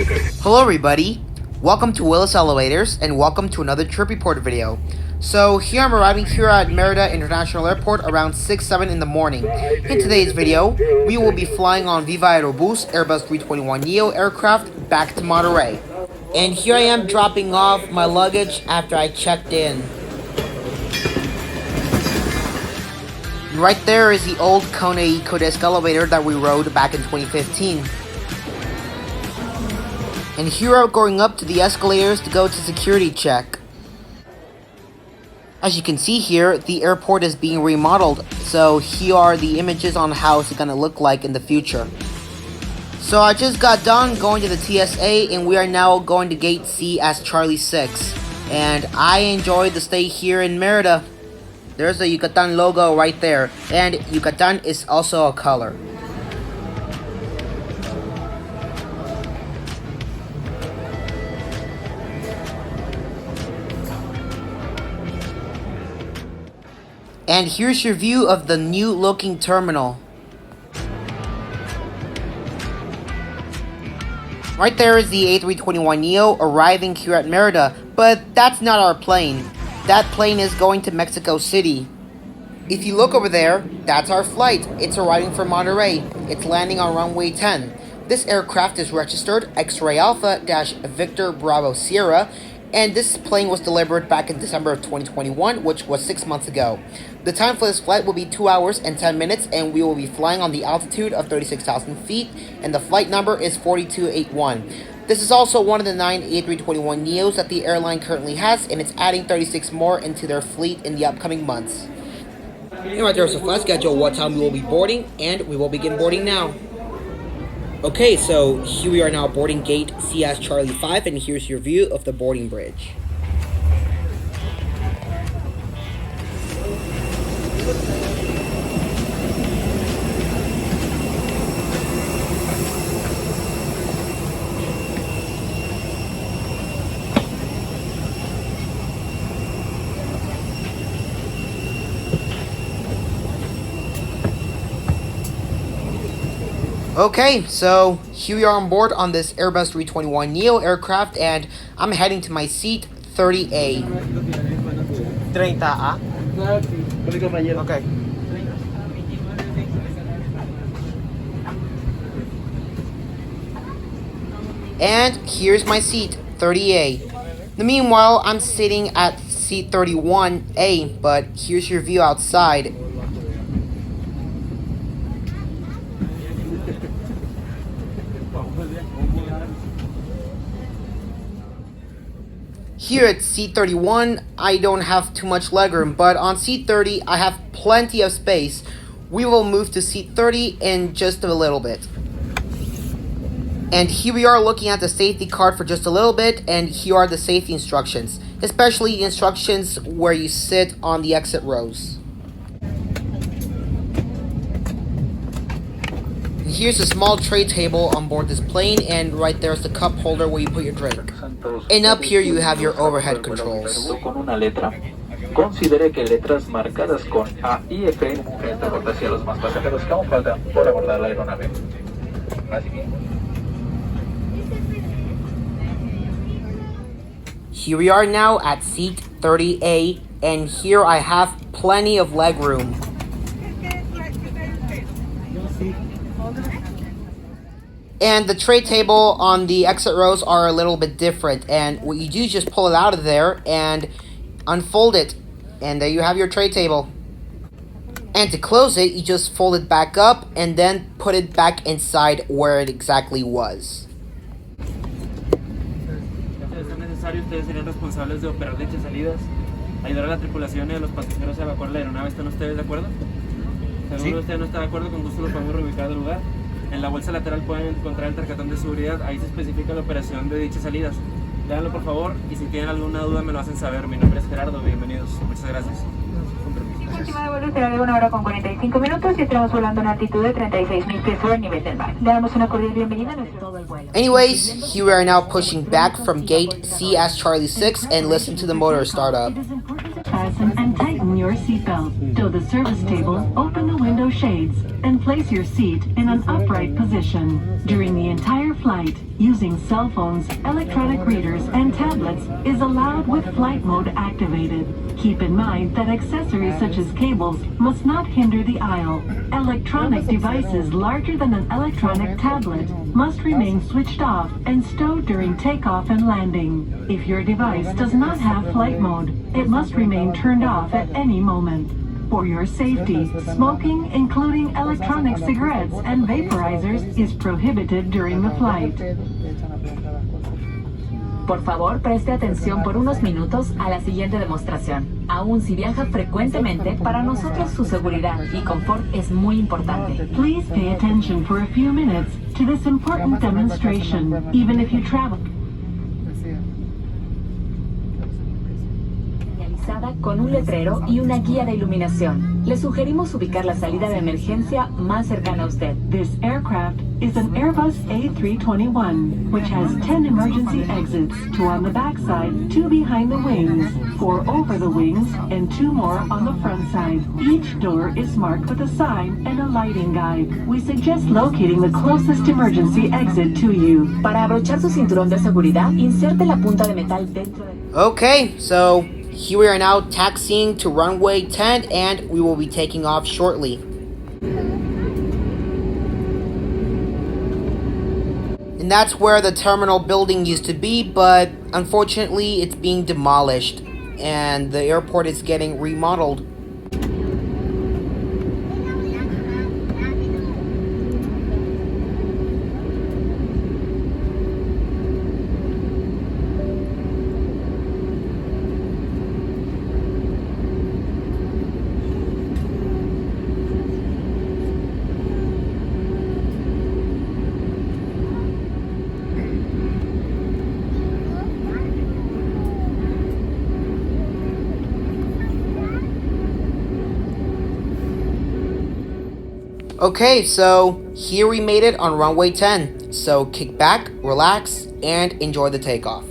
Hello everybody, welcome to Willis Elevators and welcome to another trip report video. So here I'm arriving here at Merida International Airport around 6-7 in the morning. In today's video, we will be flying on VivaAerobus Airbus A321neo aircraft back to Monterrey. And here I am dropping off my luggage after I checked in. Right there is the old Kone EcoDisc elevator that we rode back in 2015. And here I'm going up to the escalators to go to security check. As you can see here, the airport is being remodeled, so here are the images on how it's going to look like in the future. So I just got done going to the TSA and we are now going to gate C as Charlie 6. And I enjoyed the stay here in Merida. There's the Yucatan logo right there, and Yucatan is also a color. And here's your view of the new looking terminal. Right there is the A321neo arriving here at Merida, but that's not our plane. That plane is going to Mexico City. If you look over there, that's our flight. It's arriving from Monterrey. It's landing on runway 10. This aircraft is registered X-Ray Alpha-Victor Bravo Sierra, and this plane was delivered back in December of 2021, which was 6 months ago. The time for this flight will be 2 hours and 10 minutes, and we will be flying on the altitude of 36,000 feet, and the flight number is 4281. This is also one of the 9 A321neos that the airline currently has, and it's adding 36 more into their fleet in the upcoming months. And right there is the flight schedule, what time we will be boarding, and we will begin boarding now. Okay, so here we are now boarding gate C as Charlie 5, and here's your view of the boarding bridge. Okay, so here we are on board on this Airbus A321neo aircraft, and I'm heading to my seat 30A. 30A? Okay. And here's my seat 30A. Meanwhile, I'm sitting at seat 31A, but here's your view outside. Here at seat 31, I don't have too much legroom, but on seat 30, I have plenty of space. We will move to seat 30 in just a little bit. And here we are looking at the safety card for just a little bit, and here are the safety instructions, especially the instructions where you sit on the exit rows. Here's a small tray table on board this plane, and right there's the cup holder where you put your drink. And up here you have your overhead controls. Considere que letras marcadas con A y F transporta hacia los más pasajeros que aún faltan por abordar la aeronave. Here we are now at seat 30A, and here I have plenty of legroom. And the tray table on the exit rows are a little bit different, and what you do is just pull it out of there and unfold it, and there you have your tray table. And to close it, you just fold it back up and then put it back inside where it exactly was. Es necesario, ustedes serían responsables de operar dichas salidas, ayudar a la tripulación y a los pasajeros a evacuar la aeronave. ¿Están ustedes de acuerdo? Si alguno de ustedes no está de acuerdo, con gusto lo podemos reubicar del lugar. En la bolsa lateral pueden encontrar el tarjetón de seguridad, ahí se especifica la operación de dichas salidas. Léanlo por favor, y si tienen alguna duda me lo hacen saber. Mi nombre es Gerardo, bienvenidos. Muchas gracias. Con permiso. Última de vuelo será de 1 hora con 45 minutos y estaremos volando a una altitud de 36.000 pies sobre el nivel del mar. Le damos una cordial bienvenida a nuestro todo el vuelo. Anyways, here we are now pushing back from gate C as Charlie 6 and listen to the motor start up. Fasten and tighten your seatbelt. To the service table, open the window shades, and place your seat in an upright position. During the entire flight, flight, using cell phones, electronic readers, and tablets is allowed with flight mode activated. Keep in mind that accessories such as cables must not hinder the aisle. Electronic devices larger than an electronic tablet must remain switched off and stowed during takeoff and landing. If your device does not have flight mode, it must remain turned off at any moment. For your safety, smoking, including electronic cigarettes and vaporizers, is prohibited during the flight. Por favor, preste atención por unos minutos a la siguiente demostración. Aún si viaja frecuentemente, para nosotros su seguridad y confort es muy importante. Please pay attention for a few minutes to this important demonstration, even if you travel. Con un letrero y una guía de iluminación. Le sugerimos ubicar la salida de emergencia más cercana a usted. This aircraft is an Airbus A321, which has 10 emergency exits, 2 on the backside, 2 behind the wings, 4 over the wings, and 2 more on the front side. Each door is marked with a sign and a lighting guide. We suggest locating the closest emergency exit to you. Para abrochar su cinturón de seguridad, inserte la punta de metal dentro de... Okay, so here we are now taxiing to runway 10 and we will be taking off shortly. And that's where the terminal building used to be, but unfortunately it's being demolished and the airport is getting remodeled. Okay, so here we made it on runway 10. So kick back, relax, and enjoy the takeoff.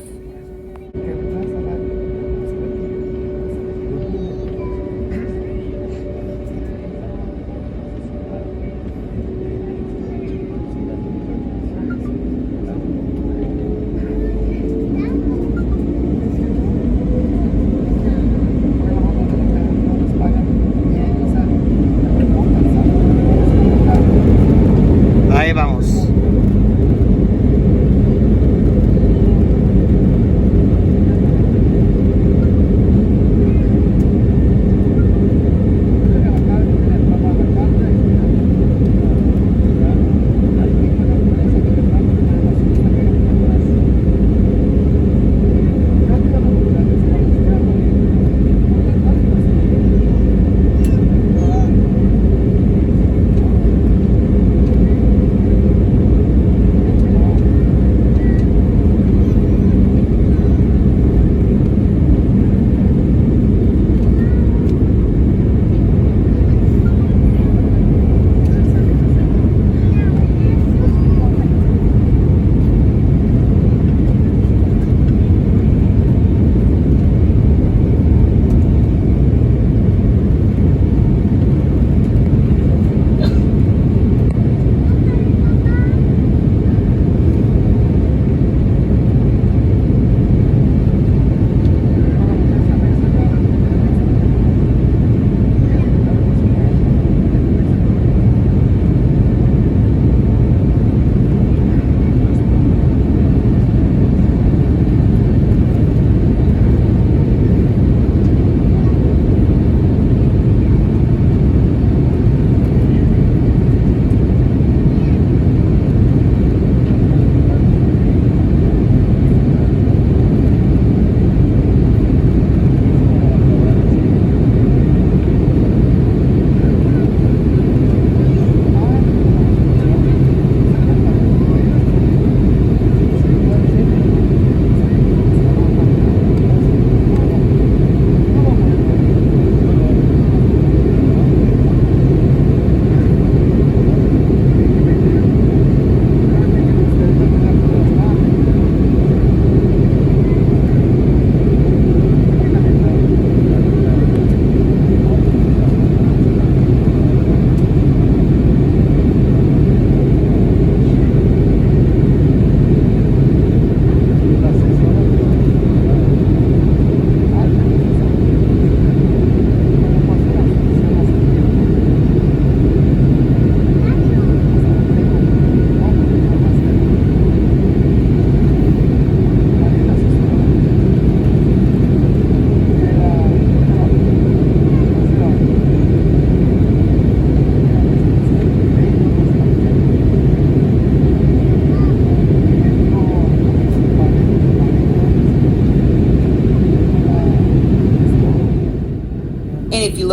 Ahí vamos.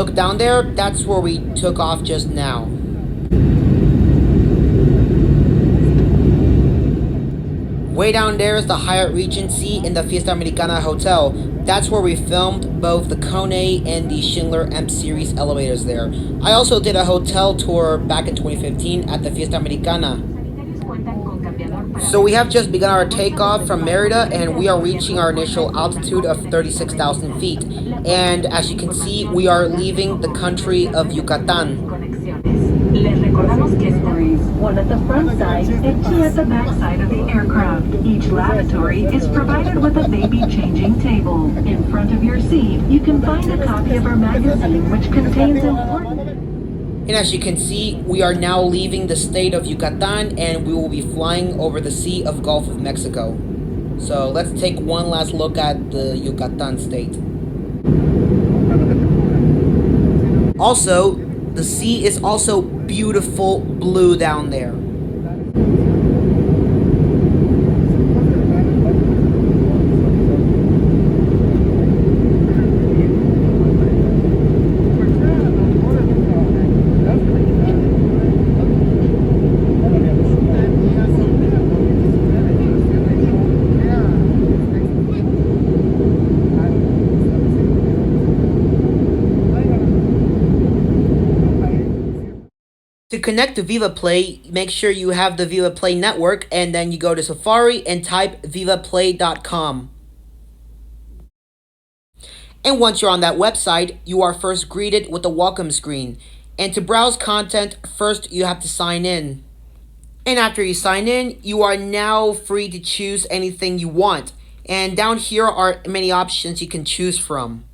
look down there, that's where we took off just now. Way down there is the Hyatt Regency in the Fiesta Americana Hotel. That's where we filmed both the Kone and the Schindler M Series elevators there. I also did a hotel tour back in 2015 at the Fiesta Americana. So we have just begun our takeoff from Merida, and we are reaching our initial altitude of 36,000 feet. And as you can see, we are leaving the country of Yucatan. Les recordamos que stories, one at the front side and two at the back side of the aircraft. Each lavatory is provided with a baby changing table. In front of your seat, you can find a copy of our magazine which contains important... And as you can see, we are now leaving the state of Yucatan and we will be flying over the Sea of Gulf of Mexico. So let's take one last look at the Yucatan state. Also, the sea is also beautiful blue down there. To connect to VivaPlay, make sure you have the VivaPlay network, and then you go to Safari and type vivaplay.com. And once you're on that website, you are first greeted with a welcome screen. And to browse content, first you have to sign in. And after you sign in, you are now free to choose anything you want. And down here are many options you can choose from.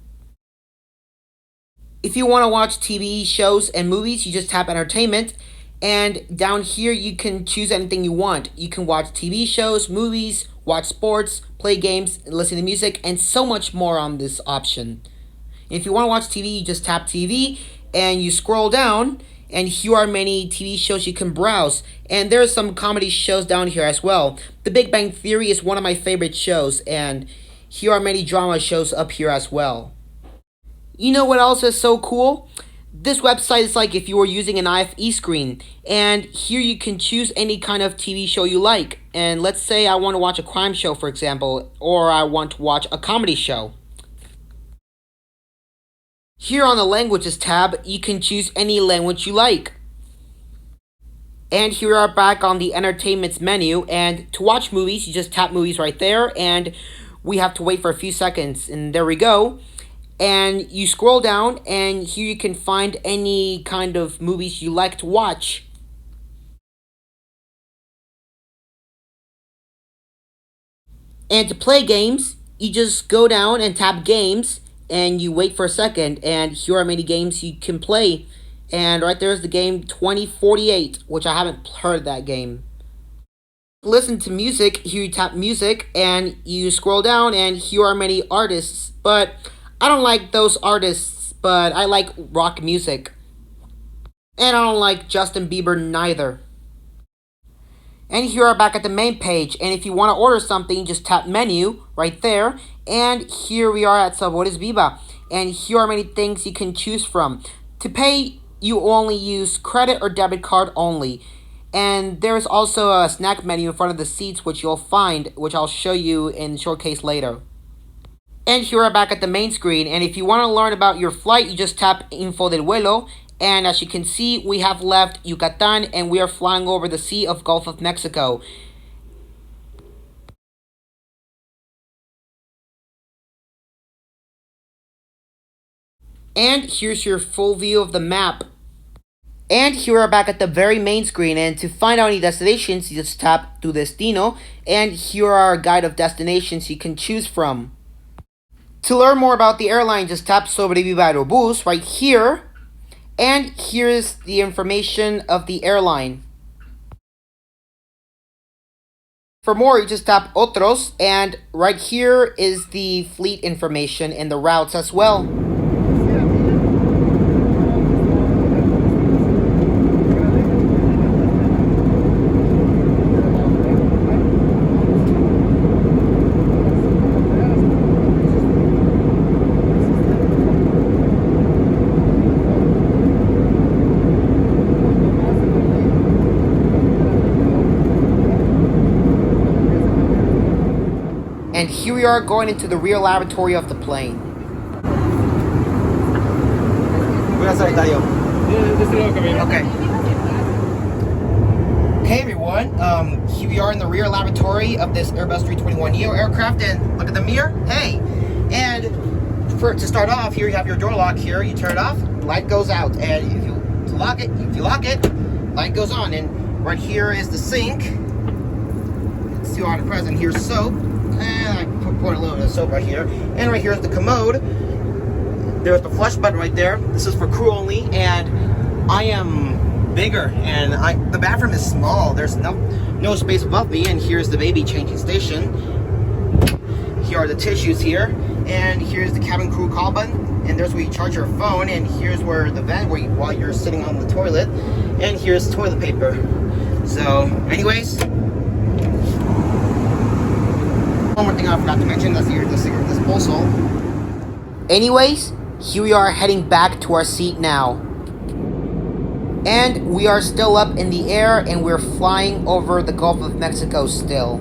If you want to watch TV shows and movies, you just tap entertainment, and down here you can choose anything you want. You can watch TV shows, movies, watch sports, play games, listen to music, and so much more on this option. If you want to watch TV, you just tap TV and you scroll down, and here are many TV shows you can browse. And there are some comedy shows down here as well. The Big Bang Theory is one of my favorite shows, and here are many drama shows up here as well. You know what else is so cool? This website is like if you were using an IFE screen, and here you can choose any kind of TV show you like. And let's say I want to watch a crime show, for example, or I want to watch a comedy show. Here on the Languages tab, you can choose any language you like. And here we are back on the Entertainments menu, and to watch movies, you just tap movies right there, and we have to wait for a few seconds, and there we go. And you scroll down, and here you can find any kind of movies you like to watch. And to play games, you just go down and tap games, and you wait for a second, and here are many games you can play. And right there is the game 2048, which I haven't heard of that game. Listen to music, here you tap music, and you scroll down, and here are many artists, but I don't like those artists, but I like rock music. And I don't like Justin Bieber neither. And here we are back at the main page, and if you want to order something, just tap menu right there, and here we are at Sabores Viva, and here are many things you can choose from. To pay, you only use credit or debit card only. And there's also a snack menu in front of the seats, which you'll find, which I'll show you in the showcase later. And here we're back at the main screen, and if you want to learn about your flight, you just tap Info del Vuelo, and as you can see, we have left Yucatan, and we are flying over the Sea of Gulf of Mexico. And here's your full view of the map. And here we're back at the very main screen, and to find out any destinations, you just tap Tu Destino, and here are our guide of destinations you can choose from. To learn more about the airline, just tap Sobre VivaAerobus right here, and here's the information of the airline. For more, you just tap Otros, and right here is the fleet information and the routes as well. we are going into the rear lavatory of the plane. Okay. Hey everyone, here we are in the rear lavatory of this Airbus A321neo aircraft, and look at the mirror. Hey, and to start off, here you have your door lock. Here you turn it off, light goes out, and if you lock it, light goes on. And right here is the sink. It's too hard to press, and here's soap, and I pour a little bit of soap right here. And right here is the commode. There's the flush button right there. This is for crew only, and I am bigger, and the bathroom is small. There's no space above me, and here's the baby changing station. Here are the tissues here, and here's the cabin crew call button, and there's where you charge your phone, and here's where the vent while you're sitting on the toilet, and here's toilet paper. So, anyways, one more thing I forgot to mention, that's the disposal. Anyways, here we are heading back to our seat now. And we are still up in the air, and we're flying over the Gulf of Mexico still.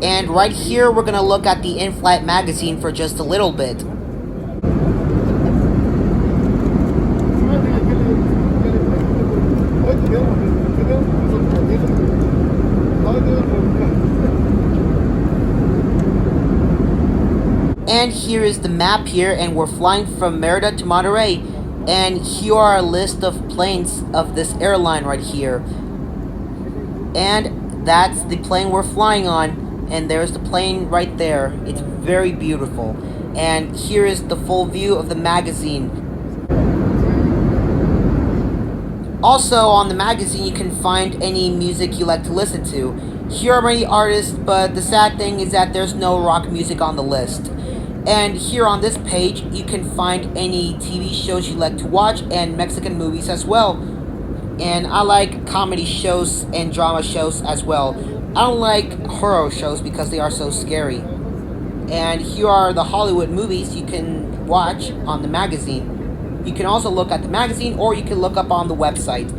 And right here, we're going to look at the in-flight magazine for just a little bit. And here is the map here, and we're flying from Merida to Monterrey. And here are a list of planes of this airline right here. And that's the plane we're flying on. And there's the plane right there. It's very beautiful. And here is the full view of the magazine. Also, on the magazine, you can find any music you like to listen to. Here are many artists, but the sad thing is that there's no rock music on the list. And here on this page, you can find any TV shows you like to watch, and Mexican movies as well. And I like comedy shows and drama shows as well. I don't like horror shows because they are so scary. And here are the Hollywood movies you can watch on the magazine. You can also look at the magazine, or you can look up on the website.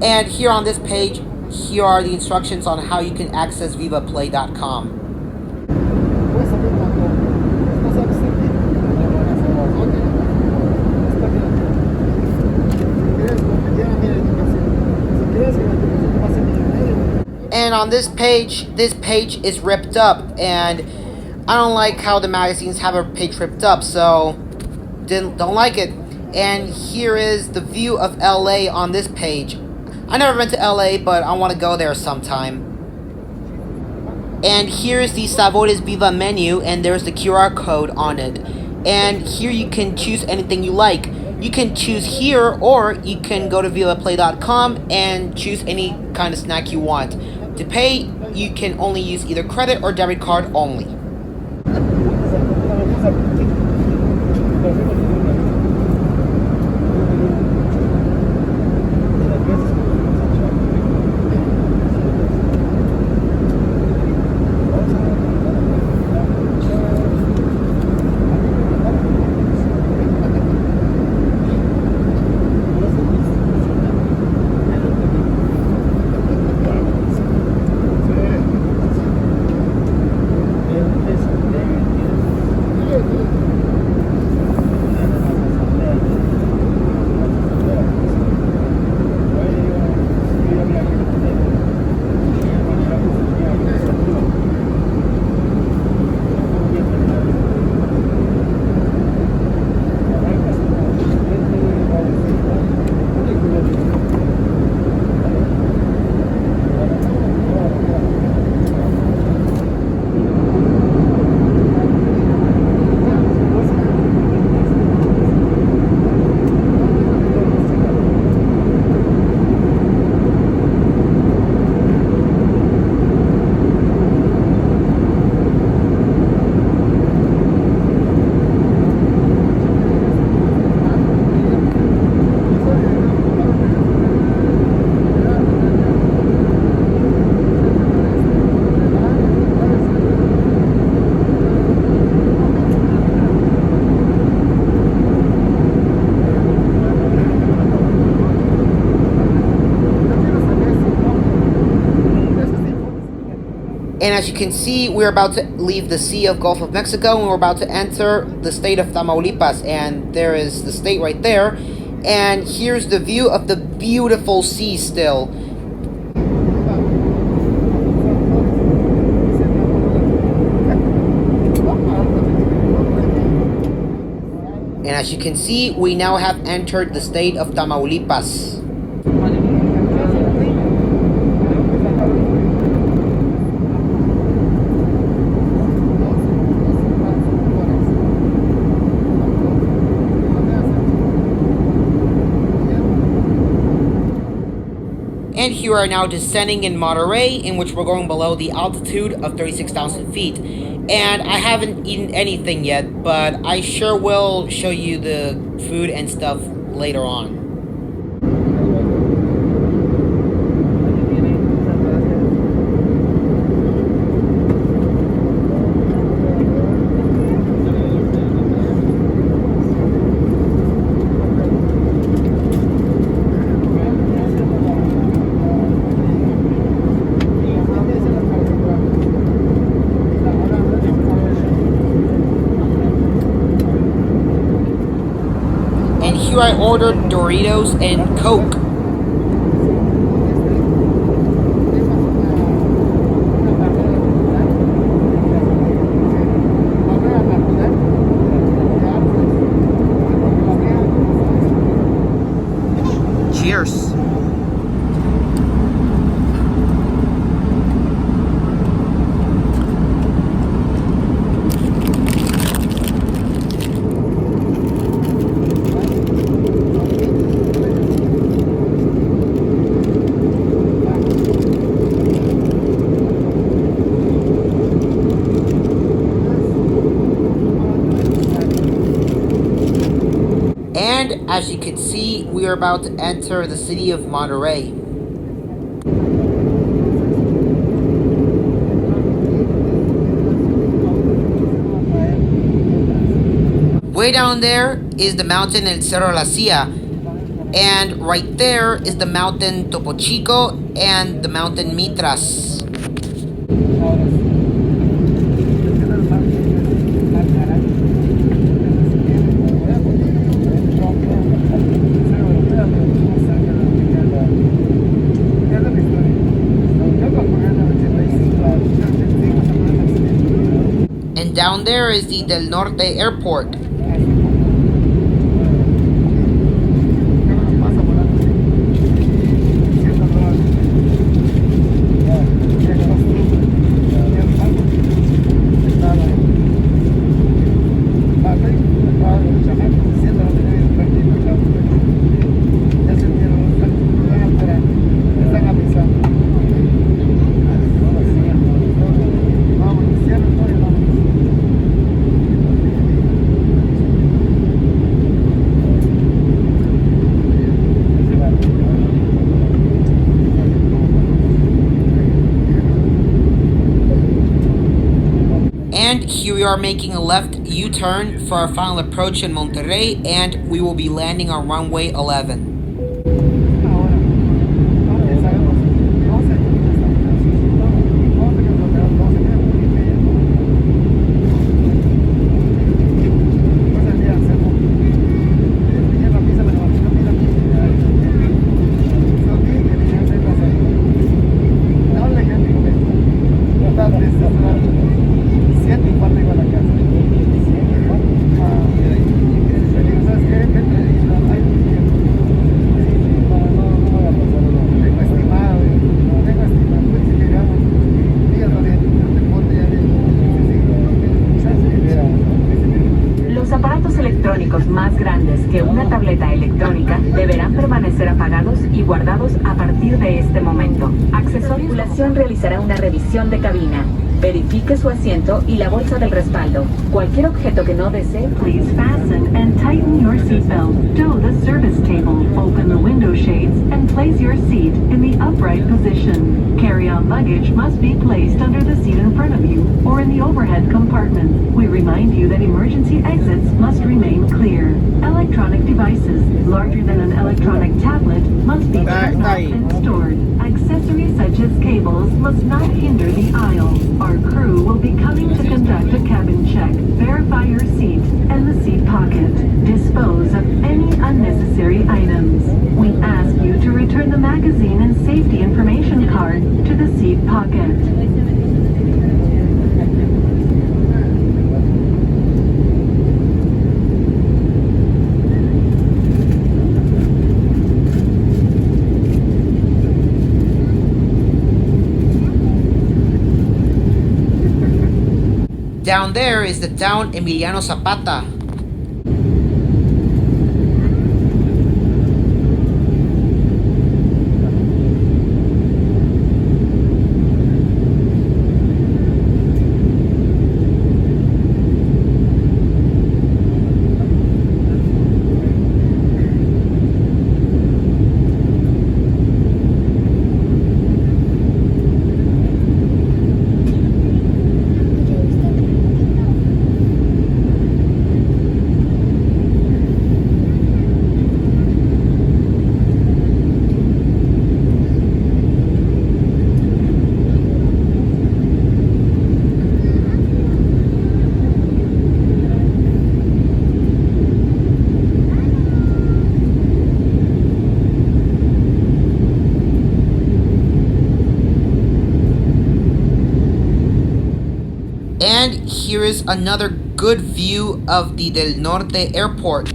And here on this page, here are the instructions on how you can access VivaPlay.com. And on this page is ripped up, and I don't like how the magazines have a page ripped up, so don't like it. And here is the view of LA on this page. I never been to LA, but I want to go there sometime. And here is the Sabores Viva menu, and there's the QR code on it. And here you can choose anything you like. You can choose here, or you can go to VivaPlay.com and choose any kind of snack you want. To pay, you can only use either credit or debit card only. And as you can see, we're about to leave the Sea of Gulf of Mexico, and we're about to enter the state of Tamaulipas. And there is the state right there. And here's the view of the beautiful sea still. And as you can see, we now have entered the state of Tamaulipas. And here we are now descending in Monterrey, in which we're going below the altitude of 36,000 feet. And I haven't eaten anything yet, but I sure will show you the food and stuff later on. Here I ordered Doritos and Coke. Cheers. And as you can see, we are about to enter the city of Monterrey. Way down there is the mountain El Cerro La Silla, and right there is the mountain Topo Chico and the mountain Mitras. And down there is the Del Norte airport. And here we are making a left U-turn for our final approach in Monterrey, and we will be landing on runway 11. Más grandes que una tableta electrónica deberán permanecer apagados y guardados a partir de este momento. Accesorios. La tripulación realizará una revisión de cabina. Verifique su asiento y la bolsa del respaldo. Cualquier objeto que no desee. Please fasten and tighten your seatbelt. Stow the service table. Open the window shades and place your seat in the upright position. Carry-on luggage must be placed under the seat in front of you or in the overhead compartment. We remind you that emergency exits must remain clear. Electronic devices larger than an electronic tablet must be turned off and stored. Accessories such as cables must not hinder the aisles. the cabin check, verify your seat and the seat pocket. Dispose of any unnecessary items. We ask you to return the magazine and safety information card to the seat pocket. Down there is the town Emiliano Zapata. And here is another good view of the Del Norte airport.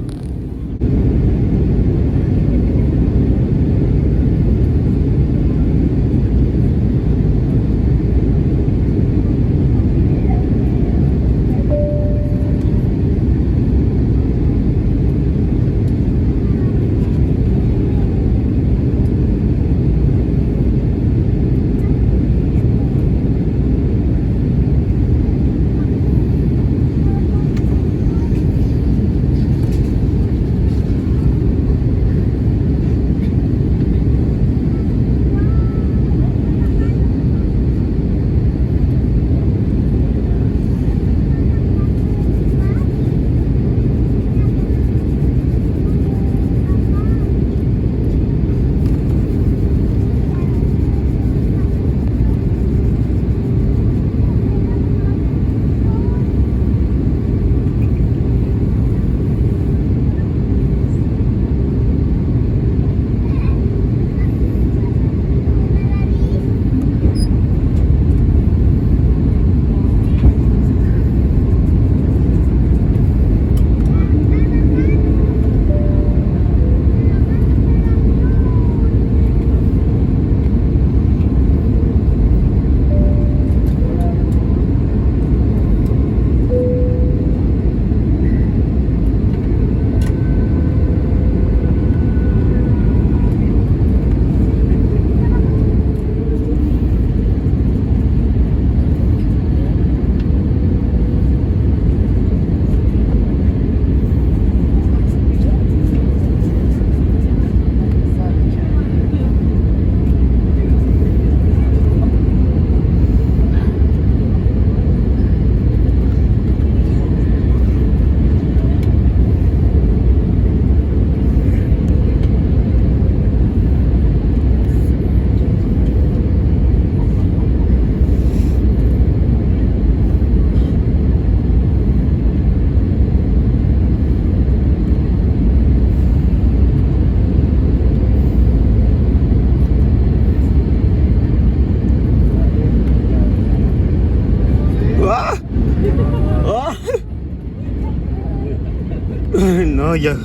No, ya.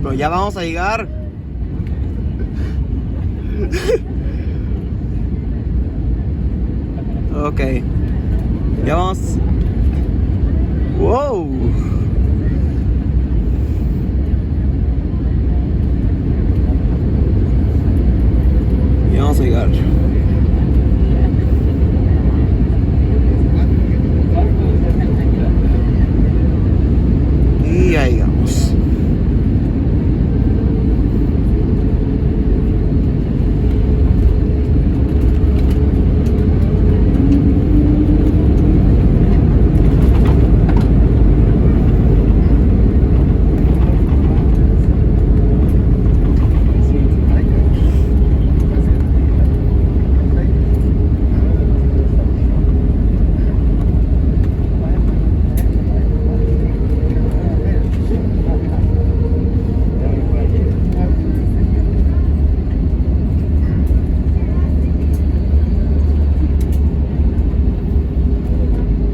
Pero ya vamos a llegar. Ok. Ya vamos. Wow. Ya vamos a llegar. Y ahí vamos.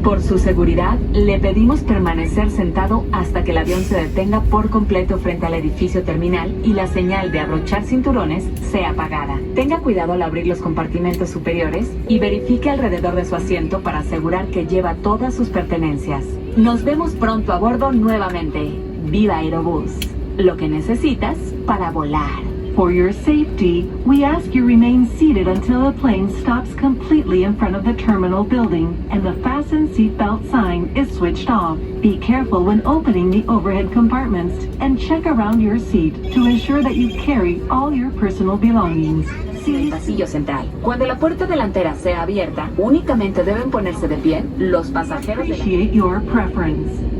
Por su seguridad, le pedimos permanecer sentado hasta que el avión se detenga por completo frente al edificio terminal y la señal de abrochar cinturones sea apagada. Tenga cuidado al abrir los compartimentos superiores y verifique alrededor de su asiento para asegurar que lleva todas sus pertenencias. Nos vemos pronto a bordo nuevamente. VivaAerobus. Lo que necesitas para volar. For your safety, we ask you remain seated until the plane stops completely in front of the terminal building and the fasten seatbelt sign is switched off. Be careful when opening the overhead compartments and check around your seat to ensure that you carry all your personal belongings. El pasillo central. Cuando la puerta delantera sea abierta, únicamente deben ponerse de pie los pasajeros Appreciate your preference.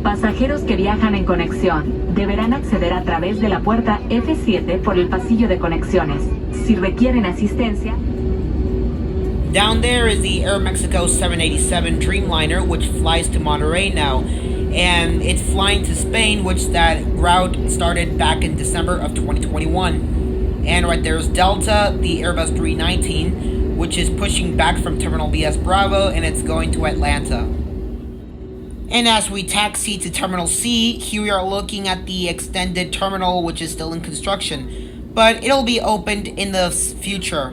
Pasajeros que viajan en conexión deberán acceder a través de la puerta F7 por el pasillo de conexiones. Si requieren asistencia... Down there is the Aeromexico 787 Dreamliner, which flies to Monterrey now. And it's flying to Spain, which that route started back in December of 2021. And right there's Delta, the Airbus A319, which is pushing back from Terminal BS Bravo, and it's going to Atlanta. And as we taxi to Terminal C, here we are looking at the extended terminal, which is still in construction, but it'll be opened in the future.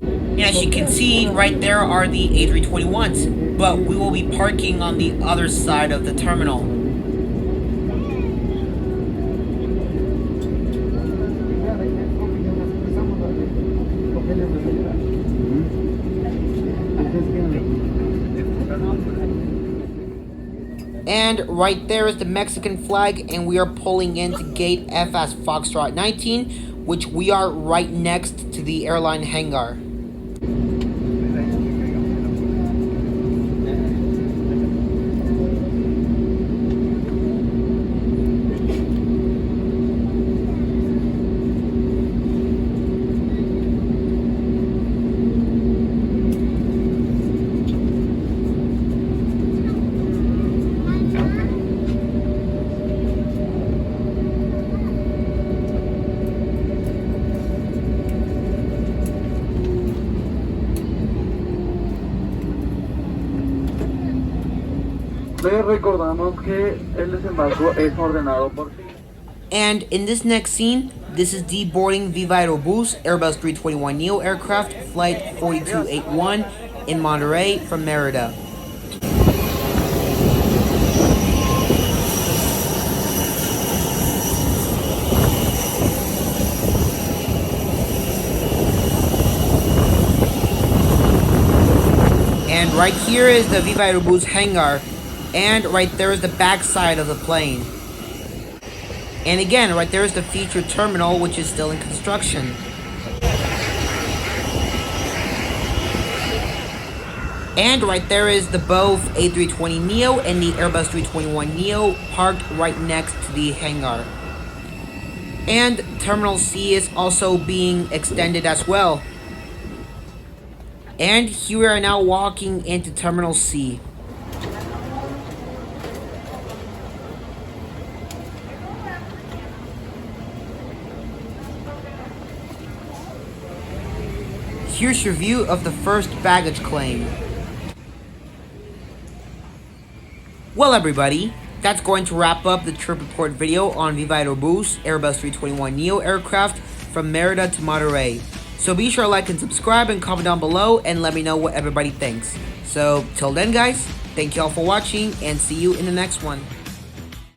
And as you can see, right there are the A321s, but we will be parking on the other side of the terminal. And right there is the Mexican flag, and we are pulling into gate F as Foxtrot 19, which we are right next to the airline hangar. Les recordamos que el desembarco es ordenado por sí. And in this next scene, this is deboarding VivaAerobus Airbus A321neo aircraft flight 4281 in Monterrey from Merida. And right here is the VivaAerobus hangar, and right there is the back side of the plane. And again, right there is the featured terminal, which is still in construction. And right there is the both A320neo and the Airbus A321neo parked right next to the hangar. And Terminal C is also being extended as well. And here we are now walking into Terminal C. Here's your view of the first baggage claim. Well, everybody, that's going to wrap up the trip report video on VivaAerobus Airbus A321neo aircraft from Merida to Monterrey. So be sure to like and subscribe and comment down below and let me know what everybody thinks. So till then, guys, thank you all for watching and see you in the next one.